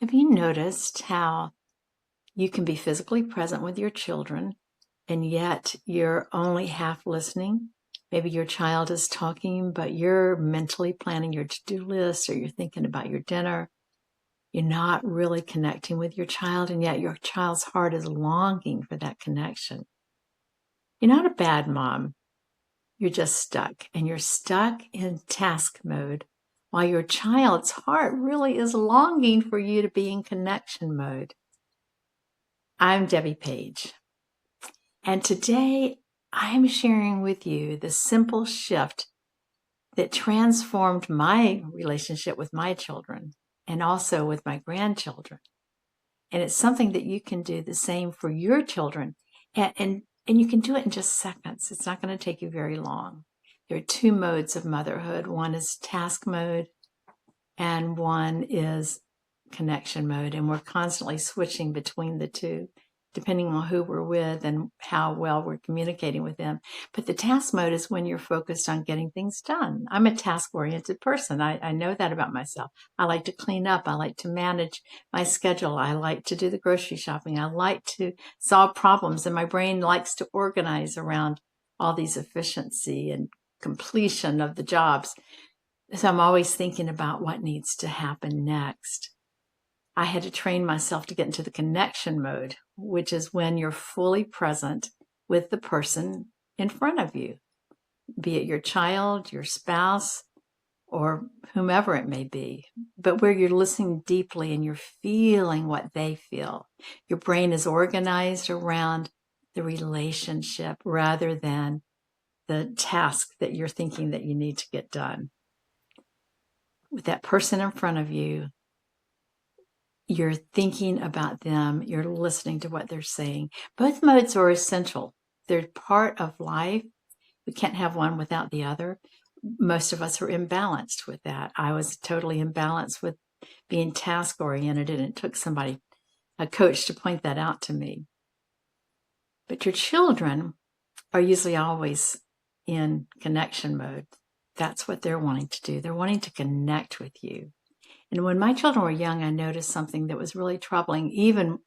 Have you noticed how you can be physically present with your children and yet you're only half listening? Maybe your child is talking, but you're mentally planning your to-do list or you're thinking about your dinner. You're not really connecting with your child, and yet your child's heart is longing for that connection. You're not a bad mom. You're just stuck, and you're stuck in task mode while your child's heart really is longing for you to be in connection mode. I'm Debbie Page, and today I'm sharing with you the simple shift that transformed my relationship with my children and also with my grandchildren. And it's something that you can do the same for your children. And you can do it in just seconds. It's not going to take you very long. There are two modes of motherhood. One is task mode and one is connection mode. And we're constantly switching between the two, depending on who we're with and how well we're communicating with them. But the task mode is when you're focused on getting things done. I'm a task-oriented person. I know that about myself. I like to clean up. I like to manage my schedule. I like to do the grocery shopping. I like to solve problems, and my brain likes to organize around all these efficiency and completion of the jobs. So I'm always thinking about what needs to happen next. I had to train myself to get into the connection mode, which is when you're fully present with the person in front of you, be it your child, your spouse, or whomever it may be, but where you're listening deeply and you're feeling what they feel. Your brain is organized around the relationship rather than the task that you're thinking that you need to get done. With that person in front of you, you're thinking about them, you're listening to what they're saying. Both modes are essential. They're part of life. We can't have one without the other. Most of us are imbalanced with that. I was totally imbalanced with being task-oriented, and it took somebody, a coach, to point that out to me. But your children are usually always in connection mode. That's what they're wanting to do. They're wanting to connect with you. And when my children were young, I noticed something that was really troubling. Even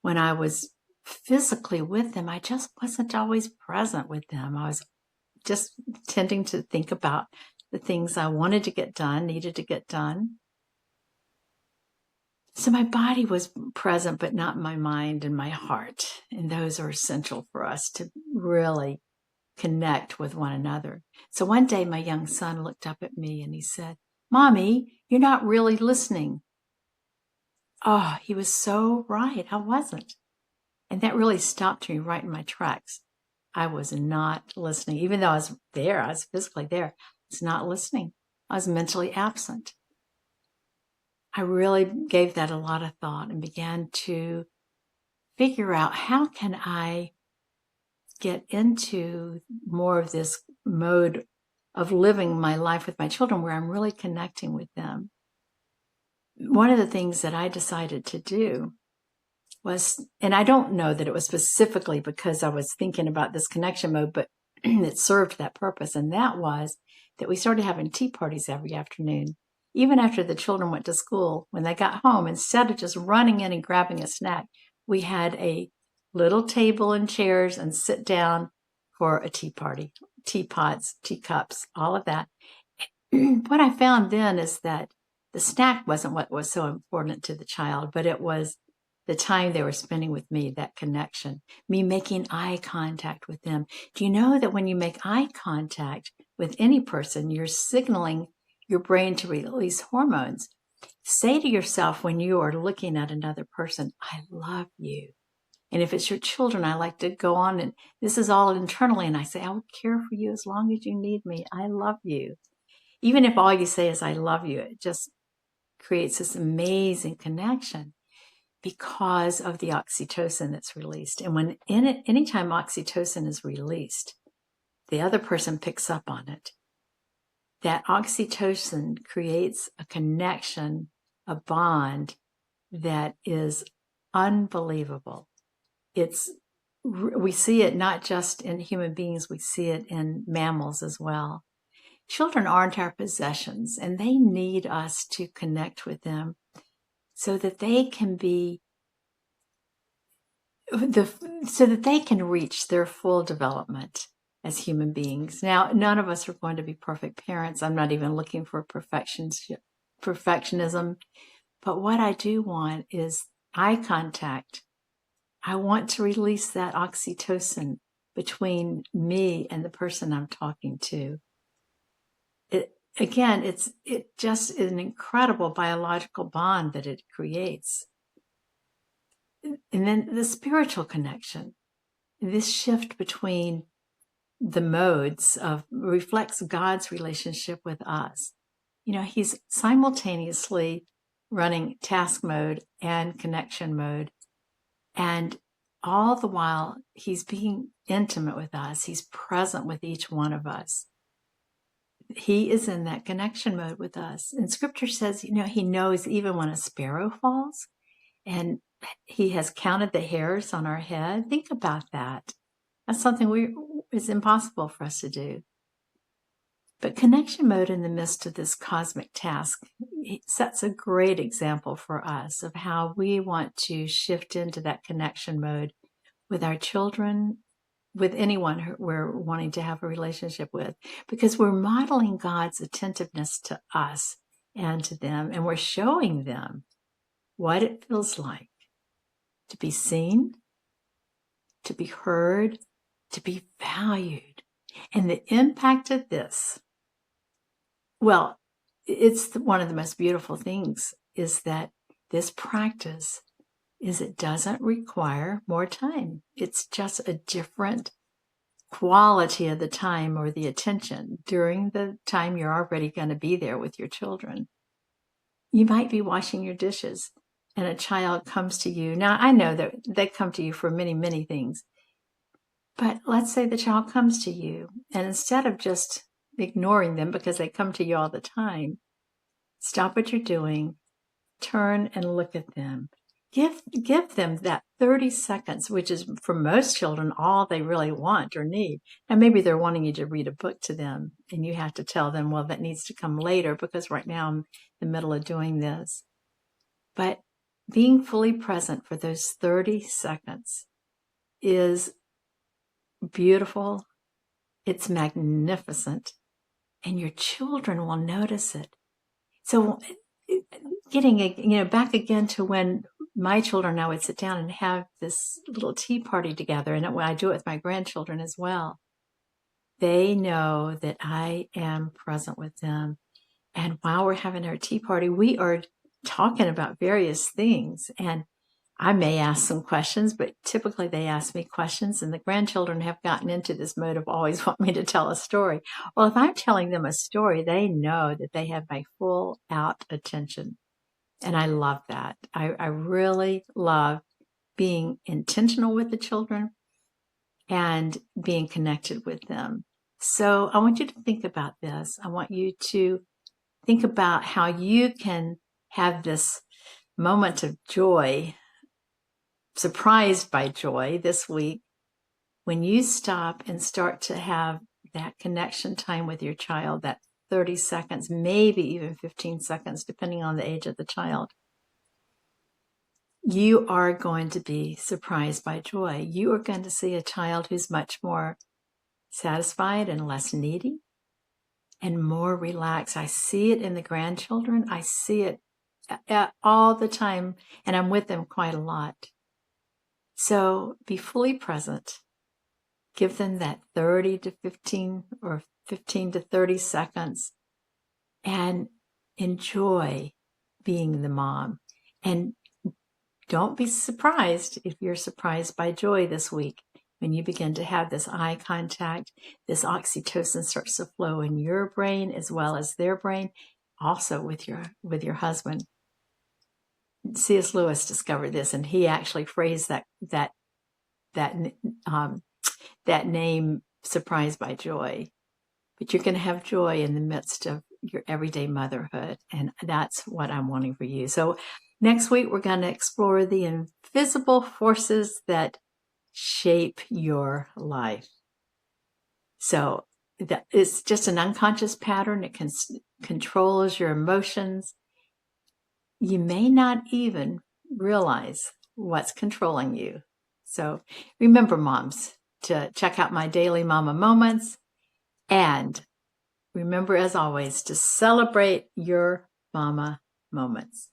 when I was physically with them, I just wasn't always present with them. I was just tending to think about the things I wanted to get done, needed to get done. So my body was present, but not my mind and my heart. And those are essential for us to really connect with one another. So one day my young son looked up at me and he said, "Mommy, you're not really listening." Oh, he was so right. I wasn't. And that really stopped me right in my tracks. I was not listening. Even though I was there, I was physically there, I was not listening. I was mentally absent. I really gave that a lot of thought and began to figure out, how can I get into more of this mode of living my life with my children where I'm really connecting with them. One of the things that I decided to do was, and I don't know that it was specifically because I was thinking about this connection mode, but it served that purpose. And that was that we started having tea parties every afternoon. Even after the children went to school, when they got home, instead of just running in and grabbing a snack, we had a little table and chairs and sit down for a tea party, teapots, teacups, all of that. What I found then is that the snack wasn't what was so important to the child, but it was the time they were spending with me, that connection, me making eye contact with them. Do you know that when you make eye contact with any person, you're signaling your brain to release hormones? Say to yourself when you are looking at another person, "I love you." And if it's your children, I like to go on, and this is all internally, and I say, "I will care for you as long as you need me. I love you." Even if all you say is "I love you," it just creates this amazing connection because of the oxytocin that's released. And when anytime oxytocin is released, the other person picks up on it. That oxytocin creates a connection, a bond that is unbelievable. We see it not just in human beings, we see it in mammals as well. Children aren't our possessions, and they need us to connect with them. so that they can be so that they can reach their full development as human beings. Now, none of us are going to be perfect parents. I'm not even looking for perfectionism. But what I do want is eye contact. I want to release that oxytocin between me and the person I'm talking to. It just is an incredible biological bond that it creates. And then the spiritual connection, this shift between the modes reflects God's relationship with us. He's simultaneously running task mode and connection mode. And all the while, he's being intimate with us. He's present with each one of us. He is in that connection mode with us. And scripture says, he knows even when a sparrow falls, and he has counted the hairs on our head. Think about that. That's something is impossible for us to do. But connection mode in the midst of this cosmic task sets a great example for us of how we want to shift into that connection mode with our children, with anyone we're wanting to have a relationship with, because we're modeling God's attentiveness to us and to them, and we're showing them what it feels like to be seen, to be heard, to be valued. And the impact of this, well, it's one of the most beautiful things is that this practice it doesn't require more time. It's just a different quality of the time or the attention during the time you're already going to be there with your children. You might be washing your dishes and a child comes to you. Now, I know that they come to you for many, many things, but let's say the child comes to you, and instead of just ignoring them because they come to you all the time, stop what you're doing, turn and look at them. Give them that 30 seconds, which is for most children all they really want or need. And maybe they're wanting you to read a book to them, and you have to tell them, well, that needs to come later because right now I'm in the middle of doing this. But being fully present for those 30 seconds is beautiful. It's magnificent. And your children will notice it. So getting back again to when my children and I would sit down and have this little tea party together, and I do it with my grandchildren as well. They know that I am present with them. And while we're having our tea party, we are talking about various things. And I may ask some questions, but typically they ask me questions, and the grandchildren have gotten into this mode of always want me to tell a story. Well, if I'm telling them a story, they know that they have my full out attention. And I love that. I really love being intentional with the children and being connected with them. So I want you to think about this. I want you to think about how you can have this moment of joy, surprised by joy this week, when you stop and start to have that connection time with your child, that 30 seconds, maybe even 15 seconds, depending on the age of the child. You are going to be surprised by joy. You are going to see a child who's much more satisfied and less needy and more relaxed. I see it in the grandchildren. I see it all the time, and I'm with them quite a lot. So be fully present. Give them that 30 to 15 or 15 to 30 seconds and enjoy being the mom. And don't be surprised if you're surprised by joy this week when you begin to have this eye contact. This oxytocin starts to flow in your brain as well as their brain, also with your husband. C.S. Lewis discovered this, and he actually phrased that name, Surprised by Joy. But you're going to have joy in the midst of your everyday motherhood, and that's what I'm wanting for you. So next week, we're going to explore the invisible forces that shape your life. So it's just an unconscious pattern. It controls your emotions. you may not even realize what's controlling you. So remember, moms, to check out my daily mama moments, and remember, as always, to celebrate your mama moments.